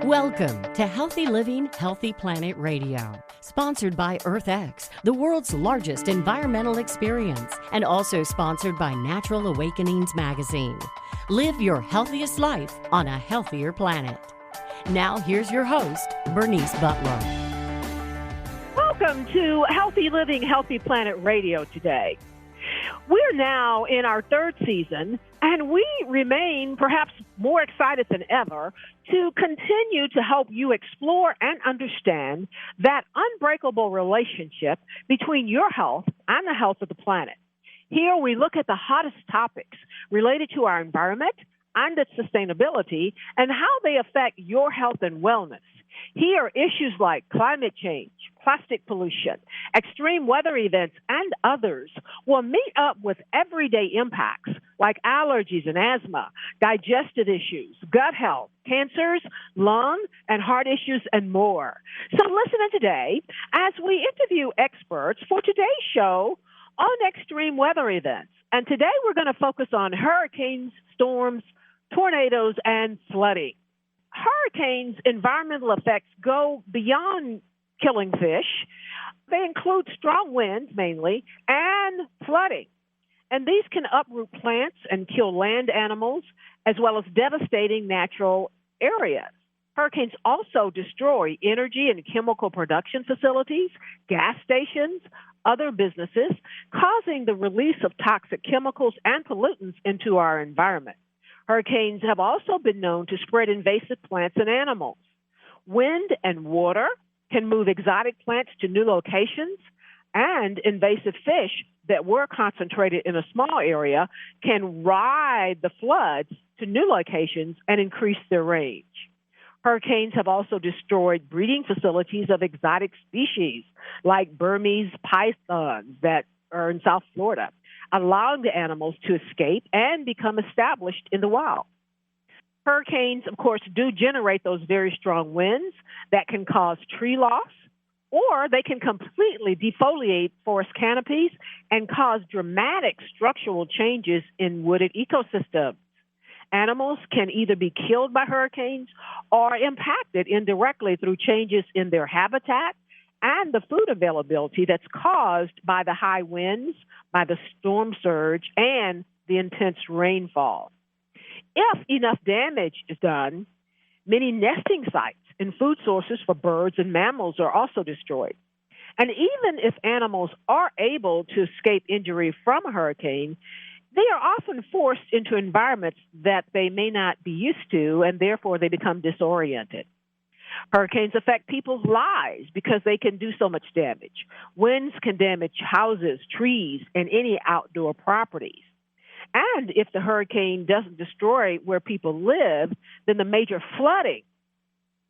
Welcome to Healthy Living, Healthy Planet Radio, sponsored by EarthX, the world's largest environmental experience, and also sponsored by Natural Awakenings magazine. Live your healthiest life on a healthier planet. Now here's your host, Bernice Butler. Welcome to Healthy Living, Healthy Planet Radio today. We're now in our third season, and we remain perhaps more excited than ever to continue to help you explore and understand that unbreakable relationship between your health and the health of the planet. Here we look at the hottest topics related to our environment and its sustainability and how they affect your health and wellness. Here, issues like climate change, plastic pollution, extreme weather events, and others will meet up with everyday impacts like allergies and asthma, digestive issues, gut health, cancers, lung and heart issues, and more. So listen in today as we interview experts for today's show on extreme weather events. And today we're going to focus on hurricanes, storms, tornadoes, and flooding. Hurricanes' environmental effects go beyond killing fish. They include strong winds, mainly, and flooding. And these can uproot plants and kill land animals, as well as devastating natural areas. Hurricanes also destroy energy and chemical production facilities, gas stations, other businesses, causing the release of toxic chemicals and pollutants into our environment. Hurricanes have also been known to spread invasive plants and animals. Wind and water can move exotic plants to new locations, and invasive fish that were concentrated in a small area can ride the floods to new locations and increase their range. Hurricanes have also destroyed breeding facilities of exotic species like Burmese pythons that are in South Florida, allowing the animals to escape and become established in the wild. Hurricanes, of course, do generate those very strong winds that can cause tree loss, or they can completely defoliate forest canopies and cause dramatic structural changes in wooded ecosystems. Animals can either be killed by hurricanes or impacted indirectly through changes in their habitat and the food availability that's caused by the high winds, by the storm surge, and the intense rainfall. If enough damage is done, many nesting sites and food sources for birds and mammals are also destroyed. And even if animals are able to escape injury from a hurricane, they are often forced into environments that they may not be used to, and therefore they become disoriented. Hurricanes affect people's lives because they can do so much damage. Winds can damage houses, trees, and any outdoor properties. And if the hurricane doesn't destroy where people live, then the major flooding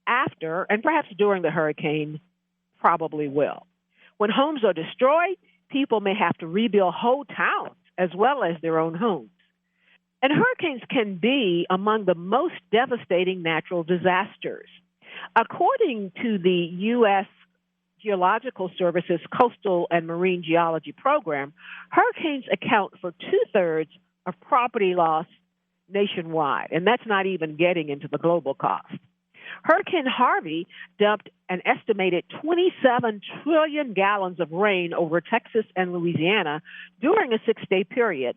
after and perhaps during the hurricane probably will. When homes are destroyed, people may have to rebuild whole towns as well as their own homes. And hurricanes can be among the most devastating natural disasters. According to the U.S. Geological Service's Coastal and Marine Geology Program, hurricanes account for two-thirds of property loss nationwide, and that's not even getting into the global cost. Hurricane Harvey dumped an estimated 27 trillion gallons of rain over Texas and Louisiana during a 6-day period,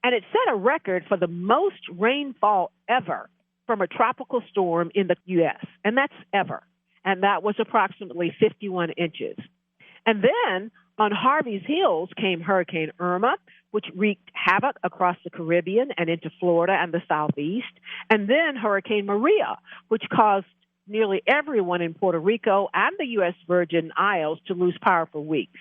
and it set a record for the most rainfall ever from a tropical storm in the U.S., and that's ever. And that was approximately 51 inches. And then on Harvey's heels came Hurricane Irma, which wreaked havoc across the Caribbean and into Florida and the Southeast. And then Hurricane Maria, which caused nearly everyone in Puerto Rico and the U.S. Virgin Isles to lose power for weeks.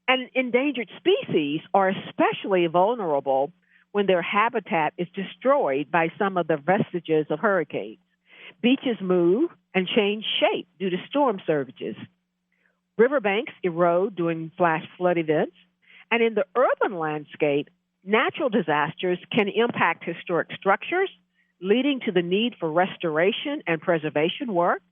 And endangered species are especially vulnerable when their habitat is destroyed by some of the vestiges of hurricanes. Beaches move and change shape due to storm surges. Riverbanks erode during flash flood events. And in the urban landscape, natural disasters can impact historic structures, leading to the need for restoration and preservation work.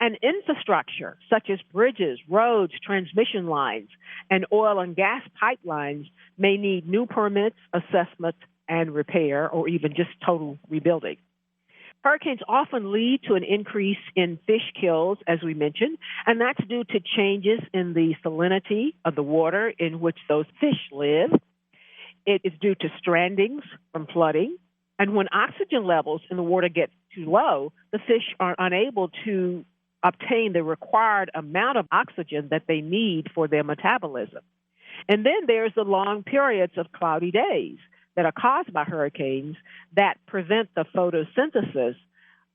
And infrastructure, such as bridges, roads, transmission lines, and oil and gas pipelines, may need new permits, assessments, and repair, or even just total rebuilding. Hurricanes often lead to an increase in fish kills, as we mentioned, and that's due to changes in the salinity of the water in which those fish live. It is due to strandings from flooding. And when oxygen levels in the water get too low, the fish are unable to obtain the required amount of oxygen that they need for their metabolism. And then there's the long periods of cloudy days that are caused by hurricanes that prevent the photosynthesis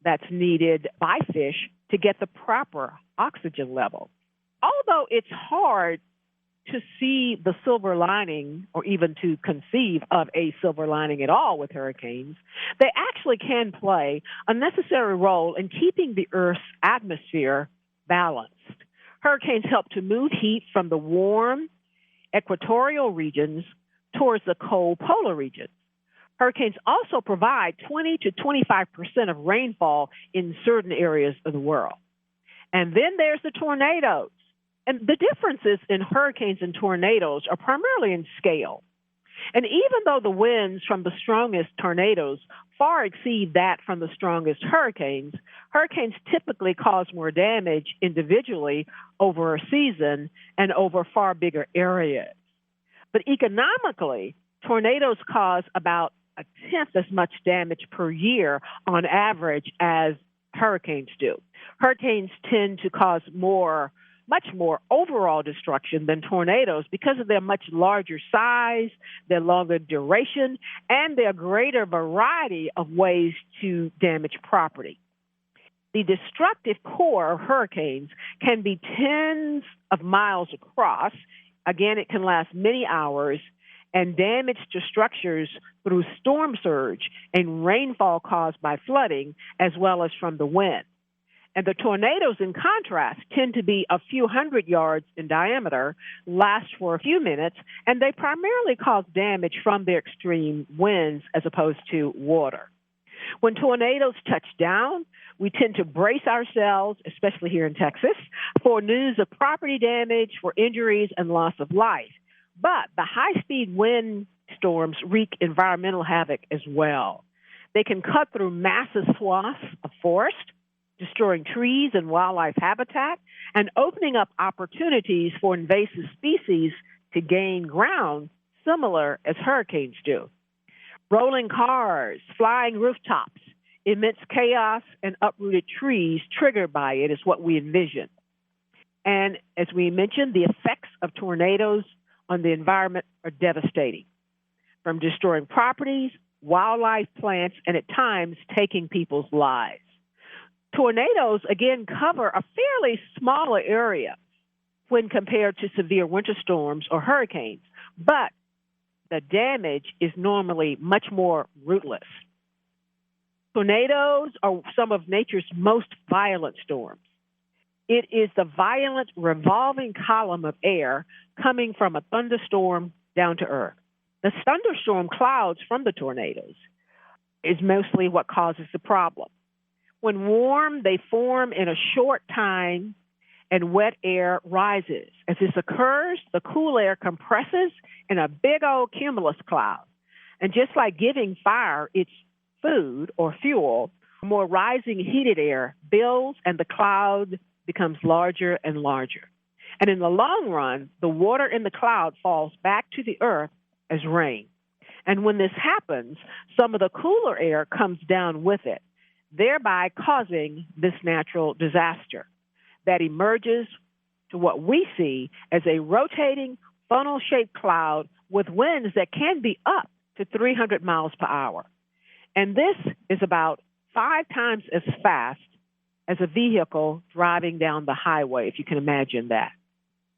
that's needed by fish to get the proper oxygen level. Although it's hard to see the silver lining or even to conceive of a silver lining at all with hurricanes, they actually can play a necessary role in keeping the Earth's atmosphere balanced. Hurricanes help to move heat from the warm equatorial regions towards the cold polar regions. Hurricanes also provide 20 to 25% of rainfall in certain areas of the world. And then there's the tornadoes. And the differences in hurricanes and tornadoes are primarily in scale. And even though the winds from the strongest tornadoes far exceed that from the strongest hurricanes, hurricanes typically cause more damage individually over a season and over far bigger areas. But economically, tornadoes cause about a tenth as much damage per year on average as hurricanes do. Hurricanes tend to cause much more overall destruction than tornadoes because of their much larger size, their longer duration, and their greater variety of ways to damage property. The destructive core of hurricanes can be tens of miles across. Again, it can last many hours, and damage to structures through storm surge and rainfall caused by flooding, as well as from the wind. And the tornadoes, in contrast, tend to be a few hundred yards in diameter, last for a few minutes, and they primarily cause damage from their extreme winds as opposed to water. When tornadoes touch down, we tend to brace ourselves, especially here in Texas, for news of property damage, for injuries, and loss of life. But the high-speed wind storms wreak environmental havoc as well. They can cut through massive swaths of forest, destroying trees and wildlife habitat, and opening up opportunities for invasive species to gain ground, similar as hurricanes do. Rolling cars, flying rooftops, immense chaos, and uprooted trees triggered by it is what we envision. And as we mentioned, the effects of tornadoes on the environment are devastating, from destroying properties, wildlife, plants, and at times taking people's lives. Tornadoes, again, cover a fairly smaller area when compared to severe winter storms or hurricanes, but the damage is normally much more ruthless. Tornadoes are some of nature's most violent storms. It is the violent revolving column of air coming from a thunderstorm down to earth. The thunderstorm clouds from the tornadoes is mostly what causes the problem. When warm, they form in a short time and wet air rises. As this occurs, the cool air compresses in a big old cumulus cloud. And just like giving fire its food or fuel, more rising heated air builds and the cloud becomes larger and larger. And in the long run, the water in the cloud falls back to the earth as rain. And when this happens, some of the cooler air comes down with it, thereby causing this natural disaster that emerges to what we see as a rotating funnel-shaped cloud with winds that can be up to 300 miles per hour. And this is about 5 times as fast as a vehicle driving down the highway, if you can imagine that.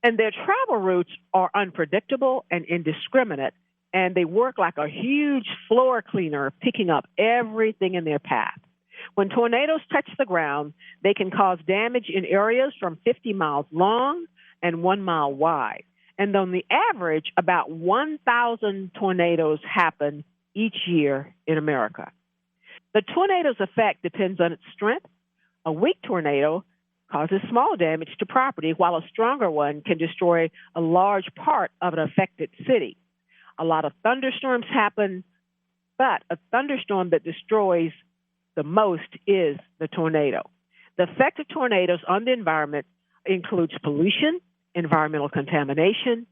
And their travel routes are unpredictable and indiscriminate, and they work like a huge floor cleaner, picking up everything in their path. When tornadoes touch the ground, they can cause damage in areas from 50 miles long and 1 mile wide. And on the average, about 1,000 tornadoes happen each year in America. The tornado's effect depends on its strength. A weak tornado causes small damage to property, while a stronger one can destroy a large part of an affected city. A lot of thunderstorms happen, but a thunderstorm that destroys the most is the tornado. The effect of tornadoes on the environment includes pollution, environmental contamination,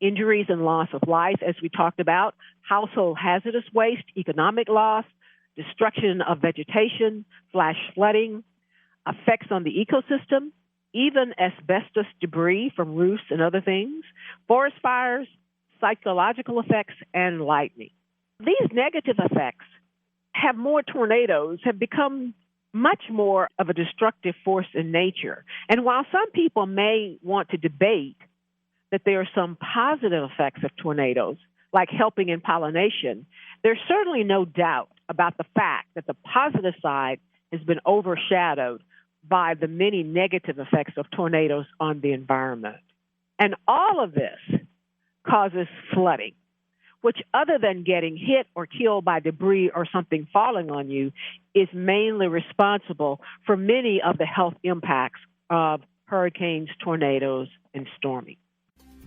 injuries and loss of life, as we talked about, household hazardous waste, economic loss, destruction of vegetation, flash flooding, effects on the ecosystem, even asbestos debris from roofs and other things, forest fires, psychological effects, and lightning. These negative effects have become much more of a destructive force in nature. And while some people may want to debate that there are some positive effects of tornadoes, like helping in pollination, there's certainly no doubt about the fact that the positive side has been overshadowed by the many negative effects of tornadoes on the environment. And all of this causes flooding, which, other than getting hit or killed by debris or something falling on you, is mainly responsible for many of the health impacts of hurricanes, tornadoes, and storming.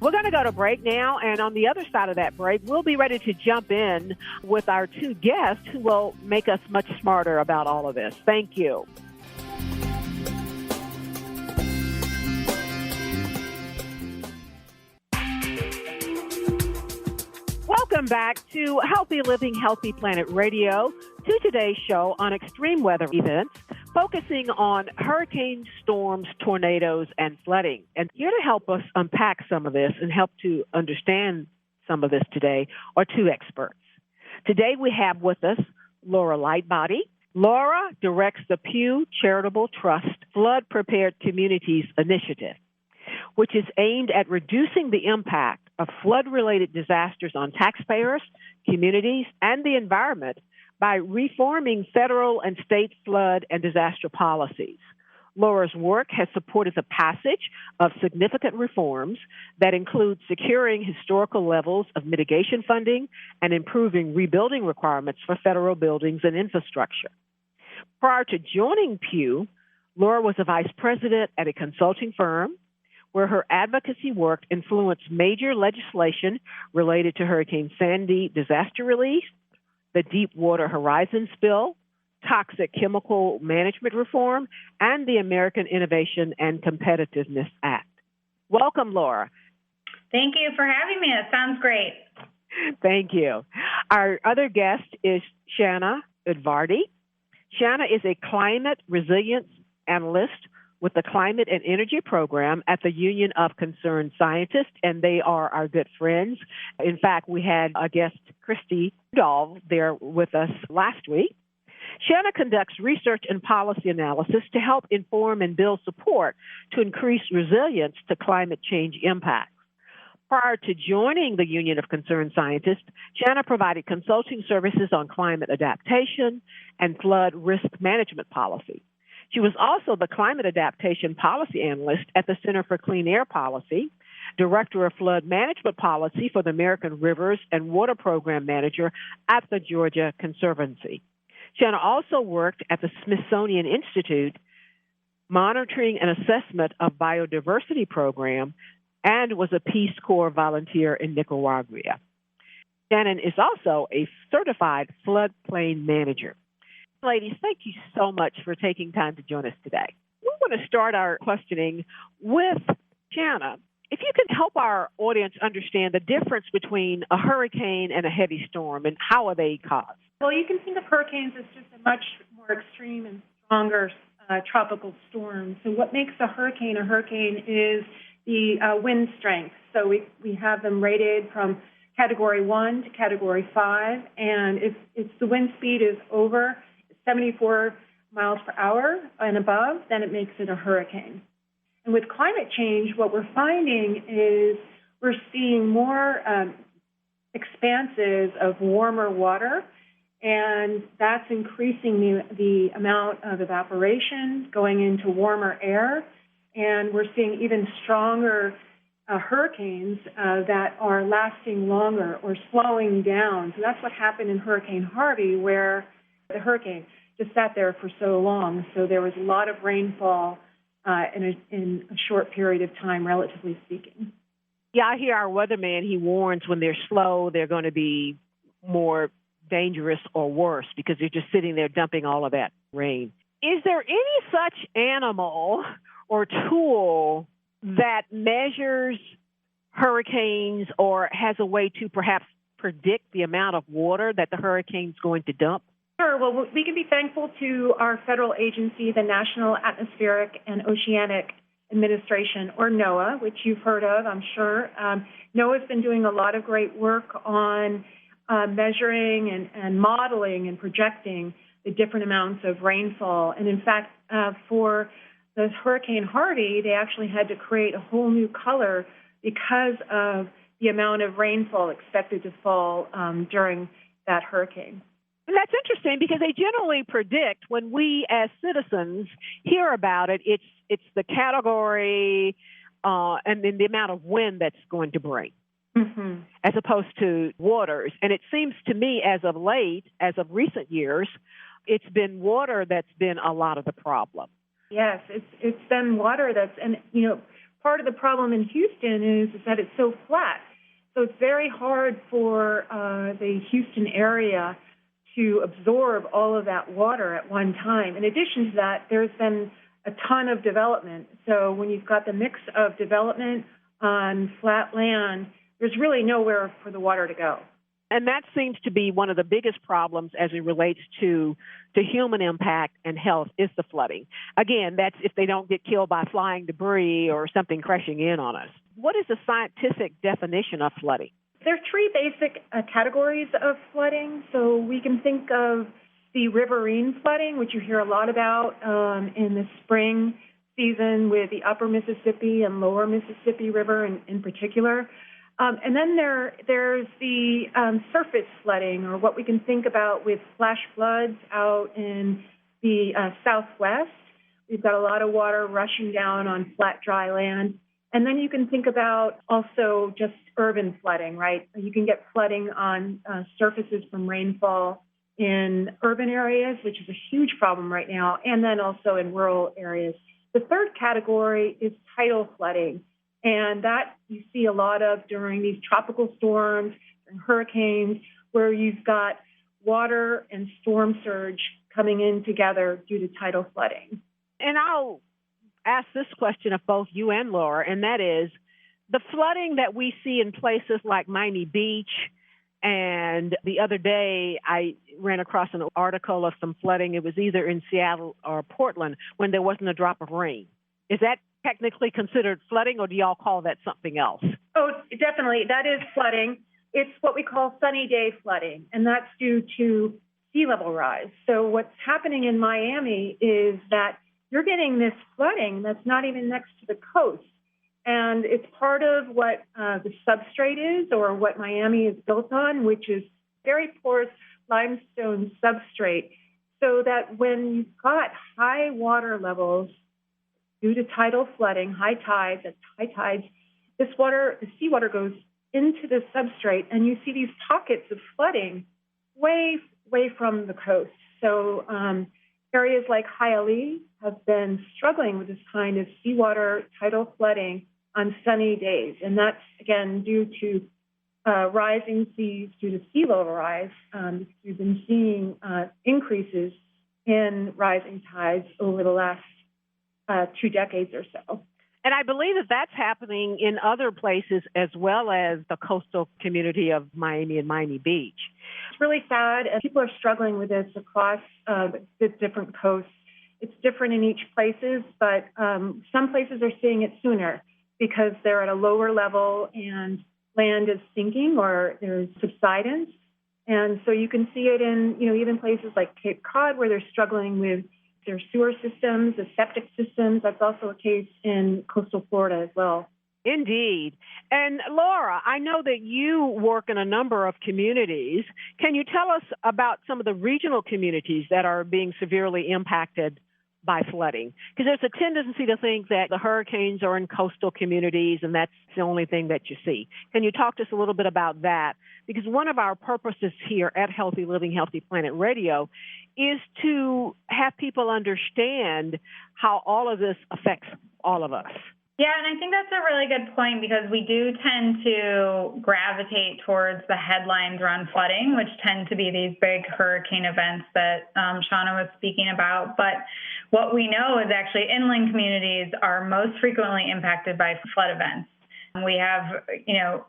We're going to go to break now, and on the other side of that break, we'll be ready to jump in with our two guests who will make us much smarter about all of this. Thank you. Welcome back to Healthy Living, Healthy Planet Radio, to today's show on extreme weather events, focusing on hurricanes, storms, tornadoes, and flooding. And here to help us unpack some of this and help to understand some of this today are two experts. Today we have with us Laura Lightbody. Laura directs the Pew Charitable Trust Flood Prepared Communities Initiative, which is aimed at reducing the impact of flood-related disasters on taxpayers, communities, and the environment by reforming federal and state flood and disaster policies. Laura's work has supported the passage of significant reforms that include securing historical levels of mitigation funding and improving rebuilding requirements for federal buildings and infrastructure. Prior to joining Pew, Laura was a vice president at a consulting firm where her advocacy work influenced major legislation related to Hurricane Sandy disaster relief, the Deepwater Horizon spill, toxic chemical management reform, and the American Innovation and Competitiveness Act. Welcome, Laura. Thank you for having me. That sounds great. Thank you. Our other guest is Shana Udvardy. Shana is a climate resilience analyst with the Climate and Energy Program at the Union of Concerned Scientists, and they are our good friends. In fact, we had a guest, Christy Dahl, there with us last week. Shana conducts research and policy analysis to help inform and build support to increase resilience to climate change impacts. Prior to joining the Union of Concerned Scientists, Shana provided consulting services on climate adaptation and flood risk management policy. She was also the Climate Adaptation Policy Analyst at the Center for Clean Air Policy, Director of Flood Management Policy for the American Rivers and Water Program Manager at the Georgia Conservancy. Shana also worked at the Smithsonian Institute, monitoring an assessment of biodiversity program, and was a Peace Corps volunteer in Nicaragua. Shannon is also a certified floodplain manager. Ladies, thank you so much for taking time to join us today. We want to start our questioning with Shana. If you can help our audience understand the difference between a hurricane and a heavy storm, and how are they caused? Well, you can think of hurricanes as just a much more extreme and stronger tropical storm. So what makes a hurricane is the wind strength. So we have them rated from Category 1 to Category 5, and if the wind speed is over 74 miles per hour and above, then it makes it a hurricane. And with climate change, what we're finding is we're seeing more expanses of warmer water, and that's increasing the amount of evaporation going into warmer air. And we're seeing even stronger hurricanes that are lasting longer or slowing down. So that's what happened in Hurricane Harvey, where the hurricane just sat there for so long. So there was a lot of rainfall in a short period of time, relatively speaking. Yeah, I hear our weatherman, he warns when they're slow, they're going to be more dangerous or worse because they're just sitting there dumping all of that rain. Is there any such animal or tool that measures hurricanes or has a way to perhaps predict the amount of water that the hurricane's going to dump? Sure. Well, we can be thankful to our federal agency, the National Atmospheric and Oceanic Administration, or NOAA, which you've heard of, I'm sure. NOAA's been doing a lot of great work on measuring and modeling and projecting the different amounts of rainfall. And in fact, for the Hurricane Harvey, they actually had to create a whole new color because of the amount of rainfall expected to fall during that hurricane. And that's interesting because they generally predict when we as citizens hear about it, it's the category and then the amount of wind that's going to bring, as opposed to waters. And it seems to me as of late, as of recent years, it's been water that's been a lot of the problem. Yes, it's been water and part of the problem in Houston is that it's so flat. So it's very hard for the Houston area to absorb all of that water at one time. In addition to that, there's been a ton of development. So when you've got the mix of development on flat land, there's really nowhere for the water to go. And that seems to be one of the biggest problems as it relates to human impact and health is the flooding. Again, that's if they don't get killed by flying debris or something crashing in on us. What is the scientific definition of flooding? There are three basic categories of flooding. So we can think of the riverine flooding, which you hear a lot about in the spring season with the upper Mississippi and lower Mississippi River in particular. And then there's the surface flooding, or what we can think about with flash floods out in the southwest. We've got a lot of water rushing down on flat, dry land. And then you can think about also just urban flooding, right? You can get flooding on surfaces from rainfall in urban areas, which is a huge problem right now, and then also in rural areas. The third category is tidal flooding. And that you see a lot of during these tropical storms and hurricanes where you've got water and storm surge coming in together due to tidal flooding. And I'll ask this question of both you and Laura, and that is the flooding that we see in places like Miami Beach. And the other day, I ran across an article of some flooding. It was either in Seattle or Portland when there wasn't a drop of rain. Is that technically considered flooding, or do y'all call that something else? Oh, definitely. That is flooding. It's what we call sunny day flooding, and that's due to sea level rise. So what's happening in Miami is that you're getting this flooding that's not even next to the coast. And it's part of what the substrate is, or what Miami is built on, which is very porous limestone substrate, so that when you've got high water levels due to tidal flooding, high tides, this water, the seawater goes into the substrate, and you see these pockets of flooding way from the coast. So areas like Hialeah have been struggling with this kind of seawater tidal flooding on sunny days. And that's, again, due to rising seas due to sea level rise. We've been seeing increases in rising tides over the last 2 decades or so. And I believe that that's happening in other places as well as the coastal community of Miami and Miami Beach. It's really sad, and people are struggling with this across the different coasts. It's different in each places, but some places are seeing it sooner because they're at a lower level and land is sinking or there's subsidence. And so you can see it in, even places like Cape Cod where they're struggling with their sewer systems, the septic systems. That's also a case in coastal Florida as well. Indeed. And Laura, I know that you work in a number of communities. Can you tell us about some of the regional communities that are being severely impacted by flooding? Because there's a tendency to think that the hurricanes are in coastal communities and that's the only thing that you see. Can you talk to us a little bit about that? Because one of our purposes here at Healthy Living, Healthy Planet Radio is to have people understand how all of this affects all of us. Yeah, and I think that's a really good point because we do tend to gravitate towards the headlines around flooding, which tend to be these big hurricane events that Shana was speaking about. But what we know is actually inland communities are most frequently impacted by flood events. We have,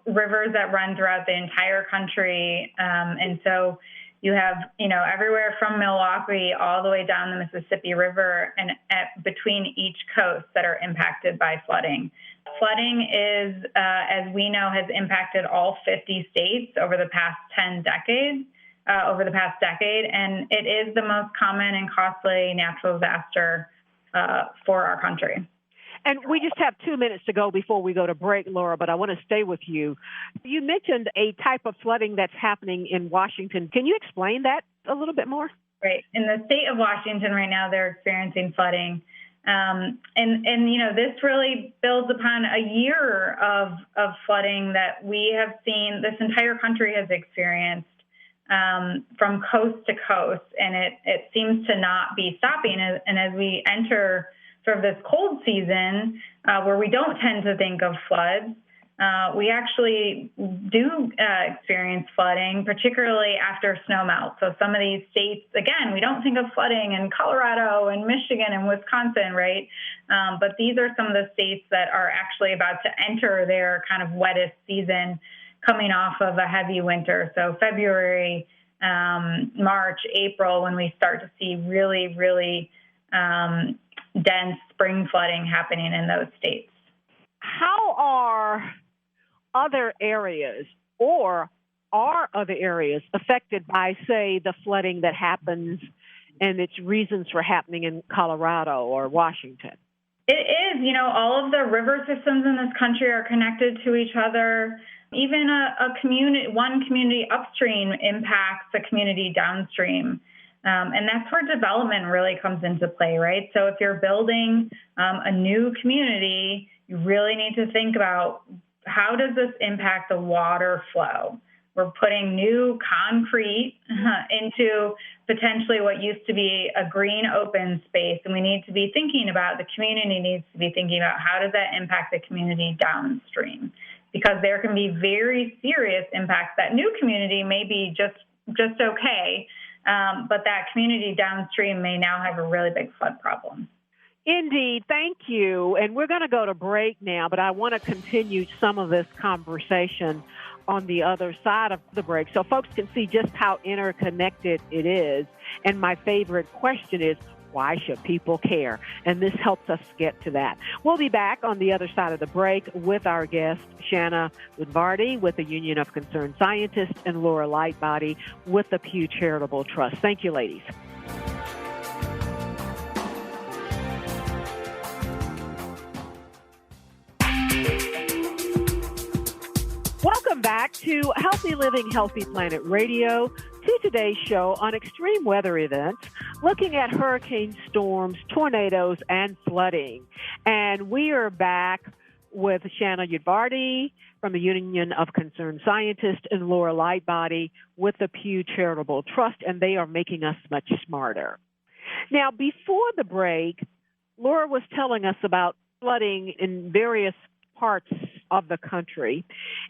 rivers that run throughout the entire country, and so you have, everywhere from Milwaukee all the way down the Mississippi River and between each coast that are impacted by flooding. Flooding is, as we know, has impacted all 50 states over the past 10 decades, and it is the most common and costly natural disaster for our country. And we just have 2 minutes to go before we go to break, Laura, but I want to stay with you. You mentioned a type of flooding that's happening in Washington. Can you explain that a little bit more? Right. In the state of Washington right now, they're experiencing flooding. And this really builds upon a year of flooding that we have seen, this entire country has experienced from coast to coast. And it seems to not be stopping. And as we enter sort of this cold season where we don't tend to think of floods, we actually do experience flooding, particularly after snow melt. So some of these states, again, we don't think of flooding in Colorado and Michigan and Wisconsin, right? But these are some of the states that are actually about to enter their kind of wettest season coming off of a heavy winter. So February, March, April, when we start to see really, really dense spring flooding happening in those states. How are other areas or are other areas affected by, say, the flooding that happens and its reasons for happening in Colorado or Washington? It is. All of the river systems in this country are connected to each other. Even one community upstream impacts a community downstream. And that's where development really comes into play, right? So if you're building a new community, you really need to think about how does this impact the water flow? We're putting new concrete into potentially what used to be a green open space, and we need to be thinking about, the community needs to be thinking about how does that impact the community downstream? Because there can be very serious impacts. That new community may be just okay, but that community downstream may now have a really big flood problem. Indeed. Thank you. And we're going to go to break now, but I want to continue some of this conversation on the other side of the break so folks can see just how interconnected it is. And my favorite question is, why should people care? And this helps us get to that. We'll be back on the other side of the break with our guest, Shana Udvardy with the Union of Concerned Scientists and Laura Lightbody with the Pew Charitable Trust. Thank you, ladies. Welcome back to Healthy Living, Healthy Planet Radio, to today's show on extreme weather events, looking at hurricane storms, tornadoes, and flooding. And we are back with Shana Udvardy from the Union of Concerned Scientists and Laura Lightbody with the Pew Charitable Trust, and they are making us much smarter. Now, before the break, Laura was telling us about flooding in various parts of the country.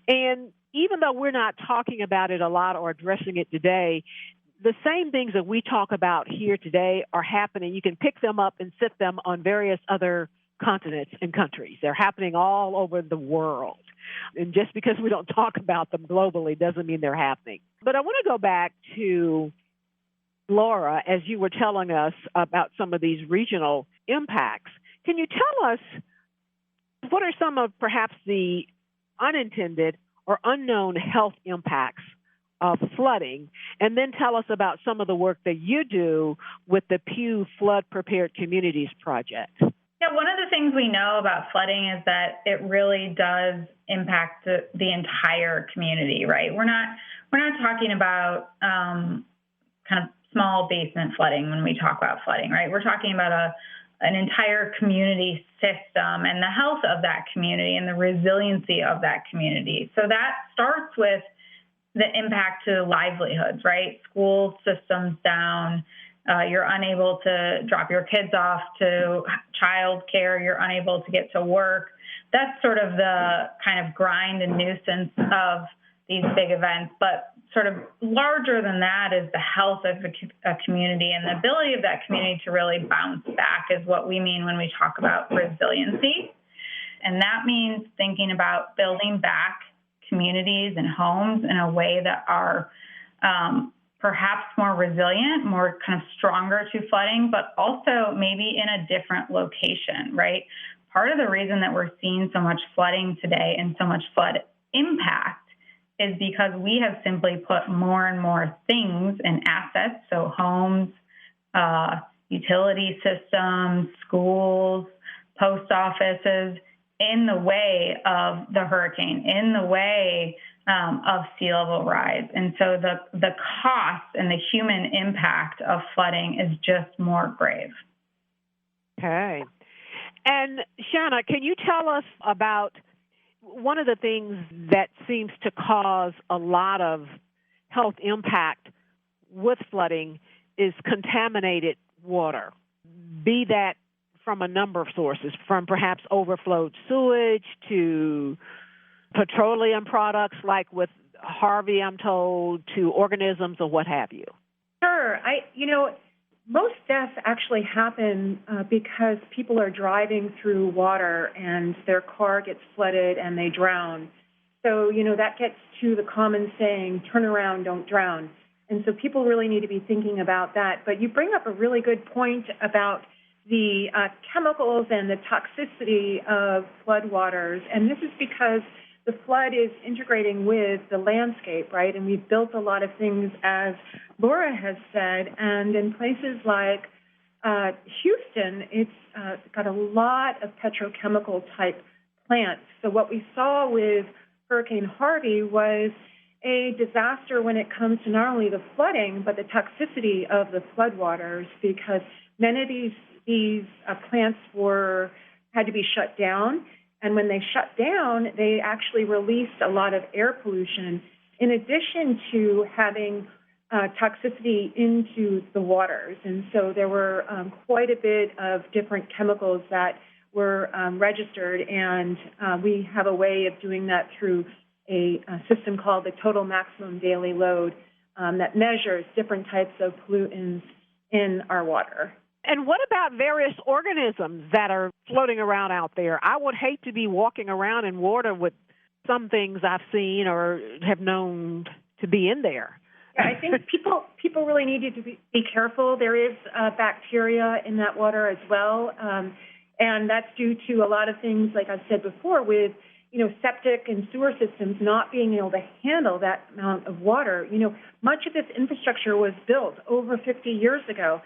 And even though we're not talking about it a lot or addressing it today, the same things that we talk about here today are happening. You can pick them up and sit them on various other continents and countries. They're happening all over the world. And just because we don't talk about them globally doesn't mean they're happening. But I want to go back to Laura, as you were telling us about some of these regional impacts. Can you tell us what are some of perhaps the unintended or unknown health impacts of flooding, and then tell us about some of the work that you do with the Pew Flood Prepared Communities Project? Yeah, one of the things we know about flooding is that it really does impact the entire community, right? We're not talking about kind of small basement flooding when we talk about flooding, right? We're talking about an entire community system and the health of that community and the resiliency of that community. So that starts with the impact to livelihoods, right? School systems down, you're unable to drop your kids off to child care, you're unable to get to work. that's sort of the kind of grind and nuisance of these big events. But sort of larger than that is the health of a community, and the ability of that community to really bounce back is what we mean when we talk about resiliency. And that means thinking about building back communities and homes in a way that are perhaps more resilient, more kind of stronger to flooding, but also maybe in a different location, right? Part of the reason that we're seeing so much flooding today and so much flood impact is because we have simply put more and more things and assets, so homes, utility systems, schools, post offices, in the way of the hurricane, in the way of sea level rise. And so the cost and the human impact of flooding is just more grave. Okay. And Shana, can you tell us about one of the things that seems to cause a lot of health impact with flooding is contaminated water, be that from a number of sources, from perhaps overflowed sewage to petroleum products like with Harvey, I'm told, to organisms or what have you? Sure. Most deaths actually happen because people are driving through water and their car gets flooded and they drown. So, that gets to the common saying, turn around, don't drown. And so people really need to be thinking about that. But you bring up a really good point about the chemicals and the toxicity of floodwaters. And this is because the flood is integrating with the landscape, right? And we've built a lot of things, as Laura has said, and in places like Houston, it's got a lot of petrochemical type plants. So what we saw with Hurricane Harvey was a disaster when it comes to not only the flooding, but the toxicity of the floodwaters, because many of these plants had to be shut down. And when they shut down, they actually released a lot of air pollution, in addition to having toxicity into the waters. And so there were quite a bit of different chemicals that were registered, and we have a way of doing that through a system called the Total Maximum Daily Load that measures different types of pollutants in our water. And what about various organisms that are floating around out there? I would hate to be walking around in water with some things I've seen or have known to be in there. Yeah, I think people really need to be careful. There is bacteria in that water as well, and that's due to a lot of things, like I've said before, with septic and sewer systems not being able to handle that amount of water. Much of this infrastructure was built over 50 years ago.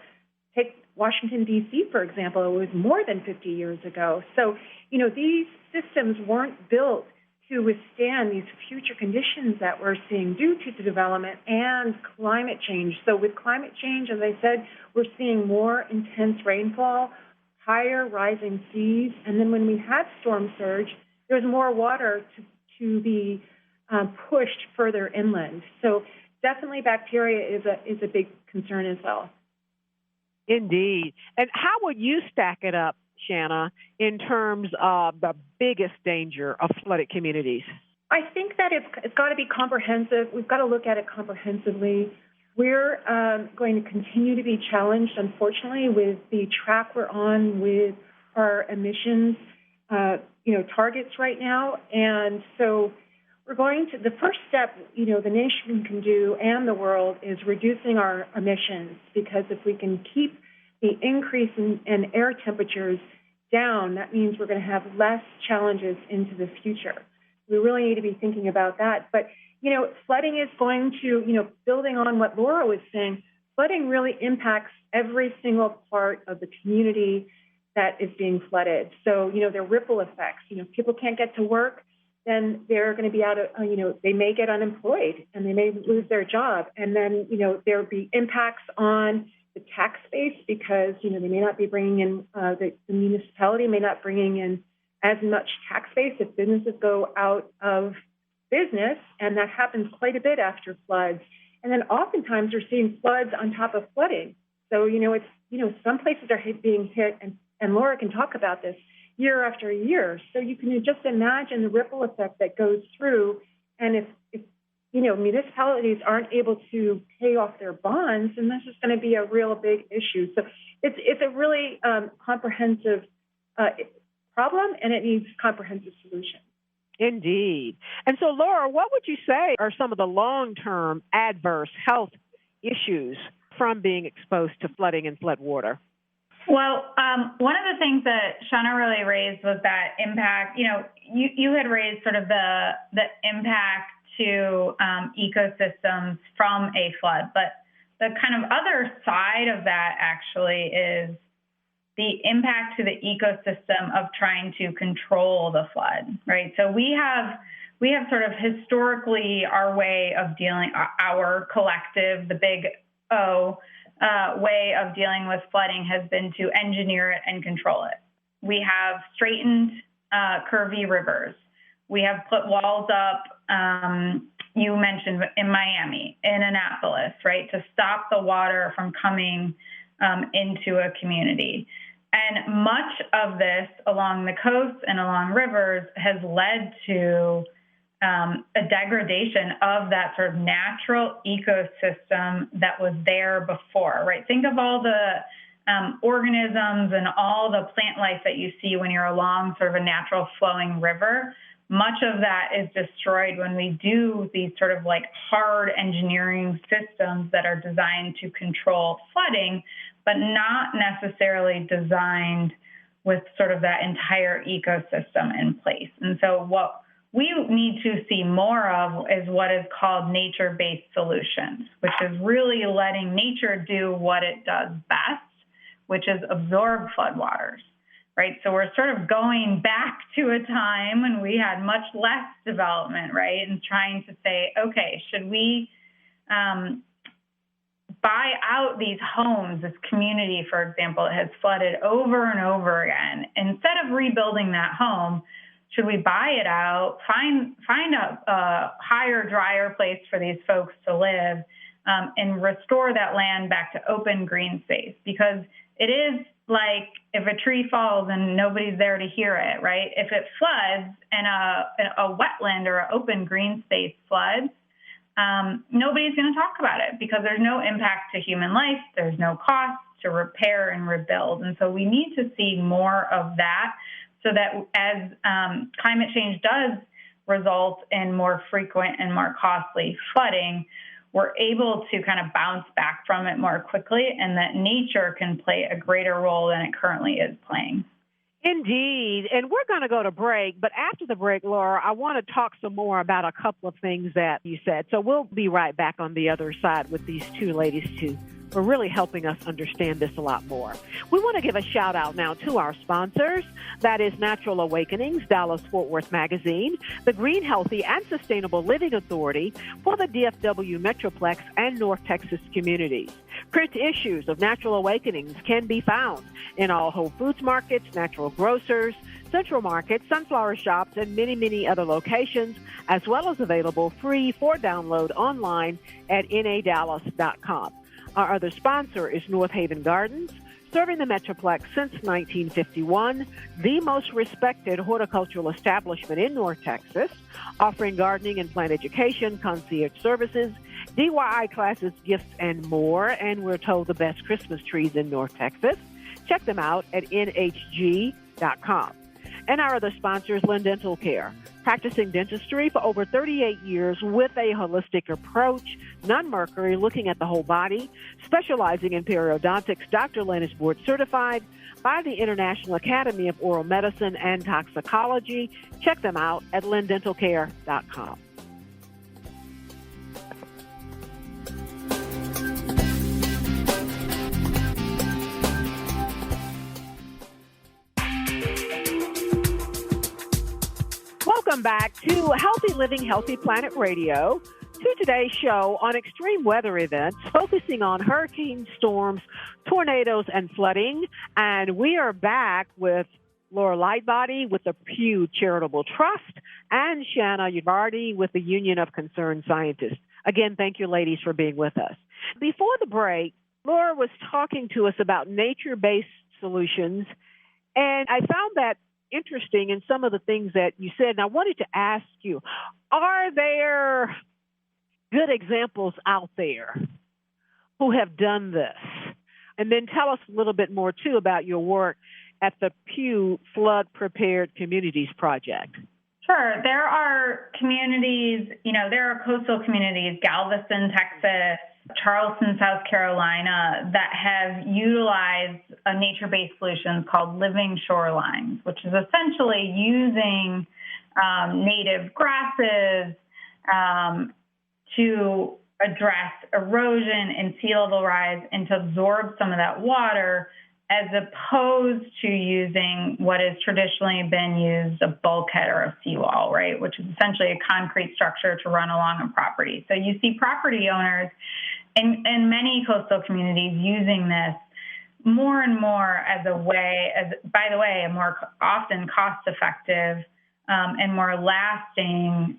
Take Washington, D.C., for example, it was more than 50 years ago. So, these systems weren't built to withstand these future conditions that we're seeing due to the development and climate change. So with climate change, as I said, we're seeing more intense rainfall, higher rising seas, and then when we had storm surge, there's more water to be pushed further inland. So definitely bacteria is a big concern as well. Indeed. And how would you stack it up, Shana, in terms of the biggest danger of flooded communities? I think that it's got to be comprehensive. We've got to look at it comprehensively. We're going to continue to be challenged, unfortunately, with the track we're on with our emissions, targets right now. And so we're going to, the first step, the nation can do and the world is reducing our emissions, because if we can keep the increase in air temperatures down, that means we're going to have less challenges into the future. We really need to be thinking about that. But, flooding is going to, building on what Laura was saying, flooding really impacts every single part of the community that is being flooded. So, there are ripple effects. If people can't get to work, then they're going to be out of, they may get unemployed and they may lose their job. And then, there'll be impacts on the tax base, because, they may not be bringing in, the municipality may not bringing in as much tax base if businesses go out of business, and that happens quite a bit after floods. And then oftentimes we're seeing floods on top of flooding. So, it's, some places are being hit, and Laura can talk about this, year after year. So you can just imagine the ripple effect that goes through. And if municipalities aren't able to pay off their bonds, then this is going to be a real big issue. So it's a really comprehensive problem, and it needs comprehensive solutions. Indeed. And so, Laura, what would you say are some of the long-term adverse health issues from being exposed to flooding and floodwater? Well, one of the things that Shana really raised was that impact. You had raised sort of the impact to ecosystems from a flood, but the kind of other side of that actually is the impact to the ecosystem of trying to control the flood, right? So we have sort of historically our way of dealing, our collective, the big O, way of dealing with flooding has been to engineer it and control it. We have straightened curvy rivers. We have put walls up, you mentioned in Miami, in Annapolis, right, to stop the water from coming into a community. And much of this along the coast and along rivers has led to a degradation of that sort of natural ecosystem that was there before, right? Think of all the organisms and all the plant life that you see when you're along sort of a natural flowing river. Much of that is destroyed when we do these sort of like hard engineering systems that are designed to control flooding, but not necessarily designed with sort of that entire ecosystem in place. And so what we need to see more of is what is called nature-based solutions, which is really letting nature do what it does best, which is absorb floodwaters, right? So we're sort of going back to a time when we had much less development, right? And trying to say, okay, should we buy out these homes, this community, for example, that has flooded over and over again? Instead of rebuilding that home, should we buy it out, find a higher, drier place for these folks to live, and restore that land back to open green space? Because it is like if a tree falls and nobody's there to hear it, right? If it floods and a wetland or an open green space floods, nobody's going to talk about it because there's no impact to human life. There's no cost to repair and rebuild. And so we need to see more of that so that as climate change does result in more frequent and more costly flooding, we're able to kind of bounce back from it more quickly, and that nature can play a greater role than it currently is playing. Indeed. And we're going to go to break. But after the break, Laura, I want to talk some more about a couple of things that you said. So we'll be right back on the other side with these two ladies, too, for really helping us understand this a lot more. We want to give a shout out now to our sponsors. That is Natural Awakenings, Dallas-Fort Worth Magazine, the Green, Healthy, and Sustainable Living Authority for the DFW Metroplex and North Texas communities. Print issues of Natural Awakenings can be found in all Whole Foods markets, natural grocers, Central Market, Sunflower Shops, and many, many other locations, as well as available free for download online at nadallas.com. Our other sponsor is North Haven Gardens, serving the Metroplex since 1951, the most respected horticultural establishment in North Texas, offering gardening and plant education, concierge services, DIY classes, gifts, and more. And we're told the best Christmas trees in North Texas. Check them out at nhg.com. And our other sponsor is Lynn Dental Care, practicing dentistry for over 38 years with a holistic approach, non-mercury, looking at the whole body, specializing in periodontics. Dr. Lynn is board certified by the International Academy of Oral Medicine and Toxicology. Check them out at lynndentalcare.com. Welcome back to Healthy Living, Healthy Planet Radio. To today's show on extreme weather events, focusing on hurricanes, storms, tornadoes, and flooding. And we are back with Laura Lightbody with the Pew Charitable Trust and Shana Udvardy with the Union of Concerned Scientists. Again, thank you, ladies, for being with us. Before the break, Laura was talking to us about nature-based solutions, and I found that interesting in some of the things that you said. And I wanted to ask you, are there good examples out there who have done this? And then tell us a little bit more, too, about your work at the Pew Flood Prepared Communities Project. Sure. There are communities, there are coastal communities, Galveston, Texas, Charleston, South Carolina, that have utilized a nature-based solution called living shorelines, which is essentially using native grasses to address erosion and sea level rise and to absorb some of that water, as opposed to using what has traditionally been used, a bulkhead or a seawall, right, which is essentially a concrete structure to run along a property. So you see property owners in many coastal communities using this more and more as a way, by the way, a more often cost-effective and more lasting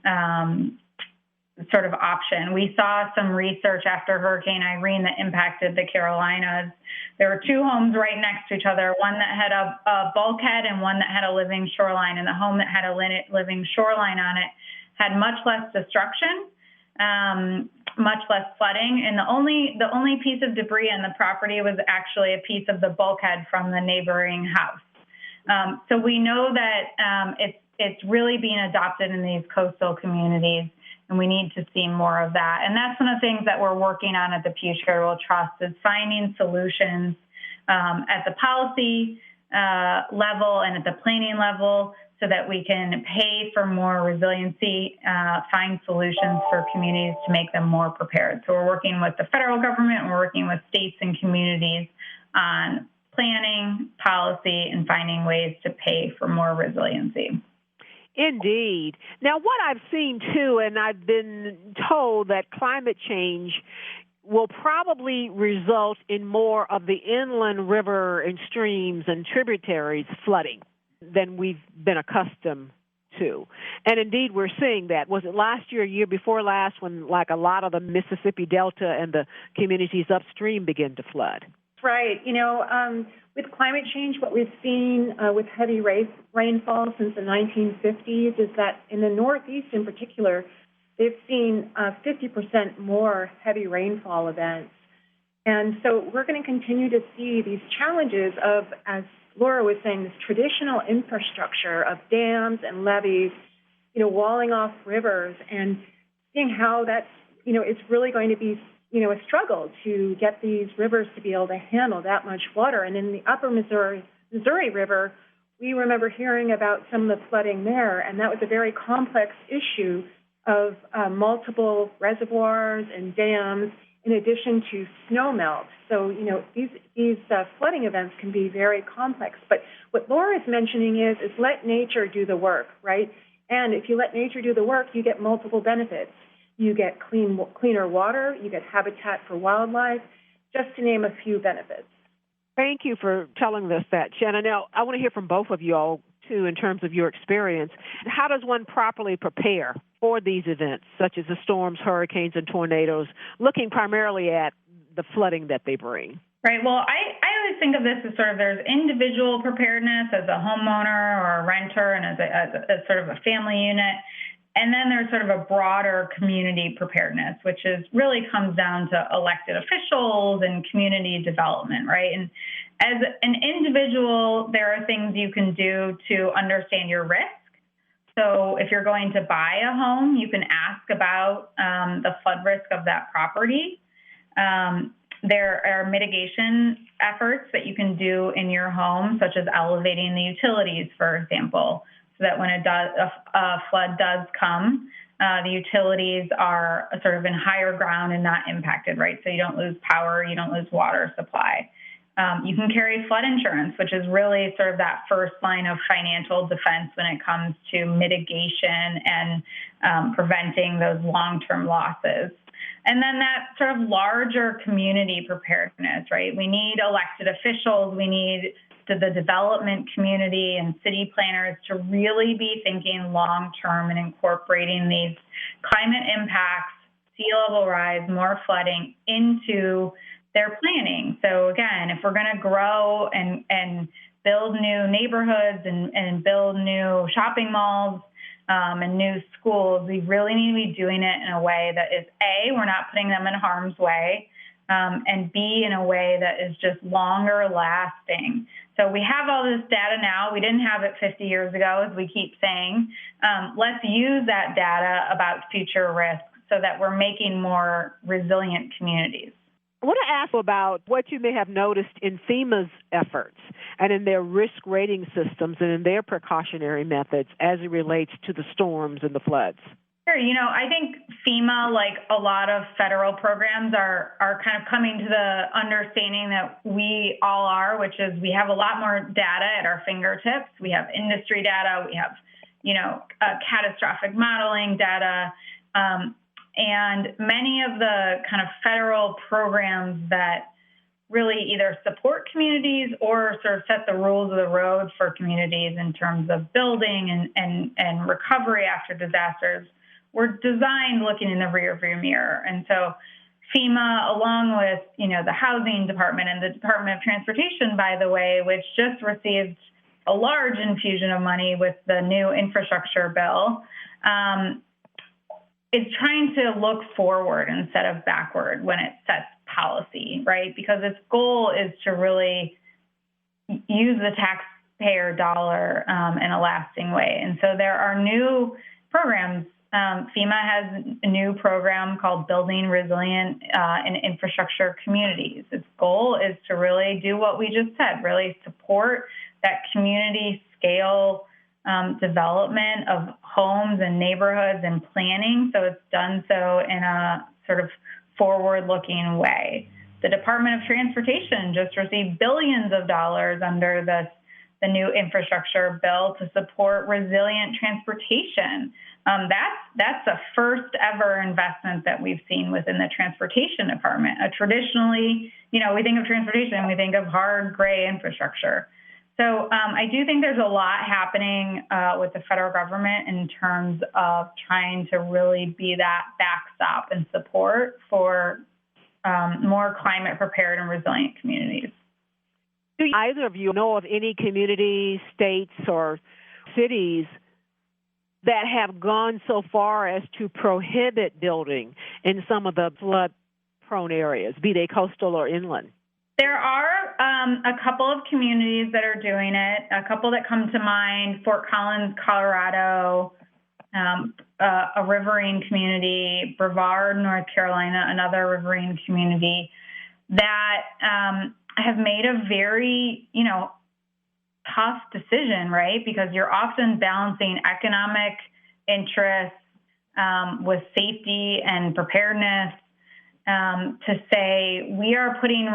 sort of option. We saw some research after Hurricane Irene that impacted the Carolinas. There were two homes right next to each other, one that had a bulkhead and one that had a living shoreline. And the home that had a living shoreline on it had much less destruction, much less flooding. And the only piece of debris on the property was actually a piece of the bulkhead from the neighboring house. So we know that it's really being adopted in these coastal communities, and we need to see more of that. And that's one of the things that we're working on at the Pew Charitable Trust, is finding solutions at the policy level and at the planning level so that we can pay for more resiliency, find solutions for communities to make them more prepared. So we're working with the federal government, we're working with states and communities on planning, policy, and finding ways to pay for more resiliency. Indeed. Now, what I've seen, too, and I've been told that climate change will probably result in more of the inland river and streams and tributaries flooding than we've been accustomed to. And indeed, we're seeing that. Was it last year, year before last, when like a lot of the Mississippi Delta and the communities upstream began to flood? Right. With climate change, what we've seen with heavy rainfall since the 1950s is that in the Northeast in particular, they've seen 50% more heavy rainfall events. And so we're going to continue to see these challenges of, as Laura was saying, this traditional infrastructure of dams and levees, walling off rivers, and seeing how that's, it's really going to be a struggle to get these rivers to be able to handle that much water. And in the upper Missouri River, we remember hearing about some of the flooding there, and that was a very complex issue of multiple reservoirs and dams in addition to snow melt. So, these flooding events can be very complex. But what Laura is mentioning is let nature do the work, right? And if you let nature do the work, you get multiple benefits. You get cleaner water, you get habitat for wildlife, just to name a few benefits. Thank you for telling us that, Shana. Now, I want to hear from both of you all, too, in terms of your experience. How does one properly prepare for these events, such as the storms, hurricanes, and tornadoes, looking primarily at the flooding that they bring? Right. Well, I always think of this as sort of there's individual preparedness as a homeowner or a renter and as sort of a family unit. And then there's sort of a broader community preparedness, which is really comes down to elected officials and community development, right? And as an individual, there are things you can do to understand your risk. So if you're going to buy a home, you can ask about the flood risk of that property. There are mitigation efforts that you can do in your home, such as elevating the utilities, for example, so that when a flood does come, the utilities are sort of in higher ground and not impacted, right? So you don't lose power, you don't lose water supply. You can carry flood insurance, which is really sort of that first line of financial defense when it comes to mitigation and preventing those long-term losses. And then that sort of larger community preparedness, right? We need elected officials, we need the development community and city planners to really be thinking long-term and incorporating these climate impacts, sea level rise, more flooding into their planning. So again, if we're going to grow and build new neighborhoods and build new shopping malls and new schools, we really need to be doing it in a way that is, A, we're not putting them in harm's way, and B, in a way that is just longer lasting. So we have all this data now. We didn't have it 50 years ago, as we keep saying. Let's use that data about future risks so that we're making more resilient communities. I want to ask about what you may have noticed in FEMA's efforts and in their risk rating systems and in their precautionary methods as it relates to the storms and the floods. Sure. I think FEMA, like a lot of federal programs, are kind of coming to the understanding that we all are, which is we have a lot more data at our fingertips. We have industry data. We have, catastrophic modeling data. And many of the kind of federal programs that really either support communities or sort of set the rules of the road for communities in terms of building and recovery after disasters were designed looking in the rearview mirror. And so FEMA, along with, the Housing Department and the Department of Transportation, by the way, which just received a large infusion of money with the new infrastructure bill, is trying to look forward instead of backward when it sets policy, right? Because its goal is to really use the taxpayer dollar in a lasting way. And so there are new programs. FEMA has a new program called Building Resilient and Infrastructure Communities. Its goal is to really do what we just said, really support that community scale development of homes and neighborhoods and planning. So it's done so in a sort of forward-looking way. The Department of Transportation just received billions of dollars under the new infrastructure bill to support resilient transportation. That's the first ever investment that we've seen within the Transportation Department. Traditionally, we think of transportation, we think of hard gray infrastructure. So I do think there's a lot happening with the federal government in terms of trying to really be that backstop and support for more climate prepared and resilient communities. Do either of you know of any communities, states, or cities that have gone so far as to prohibit building in some of the flood-prone areas, be they coastal or inland? There are a couple of communities that are doing it, a couple that come to mind: Fort Collins, Colorado, a riverine community, Brevard, North Carolina, another riverine community that have made a very, tough decision, right? Because you're often balancing economic interests with safety and preparedness. To say we are putting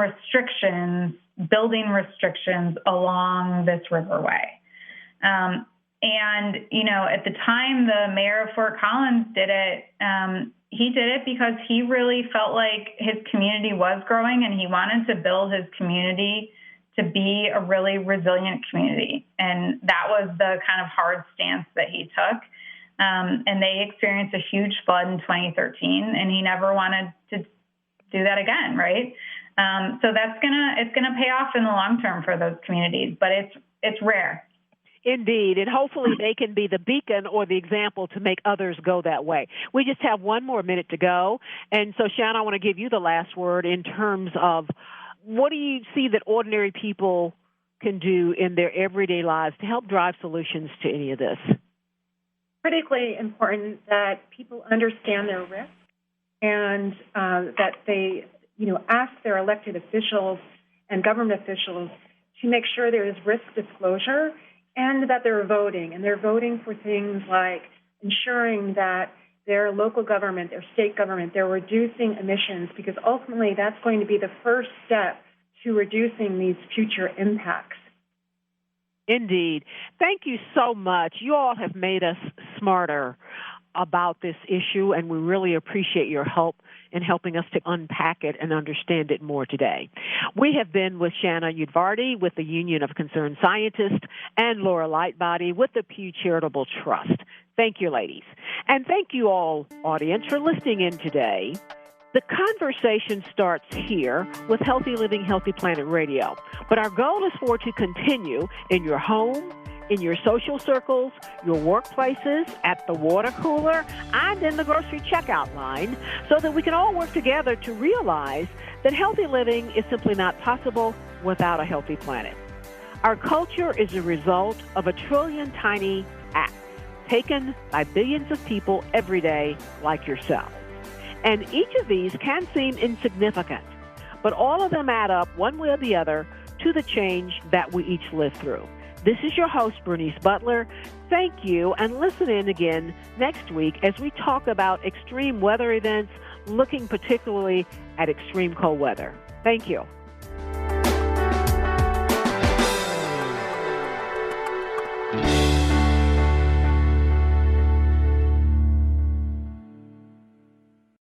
building restrictions along this riverway. At the time the mayor of Fort Collins did it, he did it because he really felt like his community was growing and he wanted to build his community to be a really resilient community. And that was the kind of hard stance that he took. And they experienced a huge flood in 2013, and he never wanted to do that again, right? So it's gonna pay off in the long term for those communities, but it's rare. Indeed, and hopefully they can be the beacon or the example to make others go that way. We just have one more minute to go, and so Shana, I want to give you the last word in terms of what do you see that ordinary people can do in their everyday lives to help drive solutions to any of this? Critically important that people understand their risk and that they, ask their elected officials and government officials to make sure there is risk disclosure and that they're voting. And they're voting for things like ensuring that their local government, their state government, they're reducing emissions, because ultimately that's going to be the first step to reducing these future impacts. Indeed. Thank you so much. You all have made us smarter about this issue, and we really appreciate your help in helping us to unpack it and understand it more today. We have been with Shana Udvardy with the Union of Concerned Scientists and Laura Lightbody with the Pew Charitable Trust. Thank you, ladies. And thank you all, audience, for listening in today. The conversation starts here with Healthy Living, Healthy Planet Radio. But our goal is for it to continue in your home, in your social circles, your workplaces, at the water cooler, and in the grocery checkout line, so that we can all work together to realize that healthy living is simply not possible without a healthy planet. Our culture is a result of 1 trillion tiny acts taken by billions of people every day like yourself. And each of these can seem insignificant, but all of them add up one way or the other to the change that we each live through. This is your host, Bernice Butler. Thank you, and listen in again next week as we talk about extreme weather events, looking particularly at extreme cold weather. Thank you.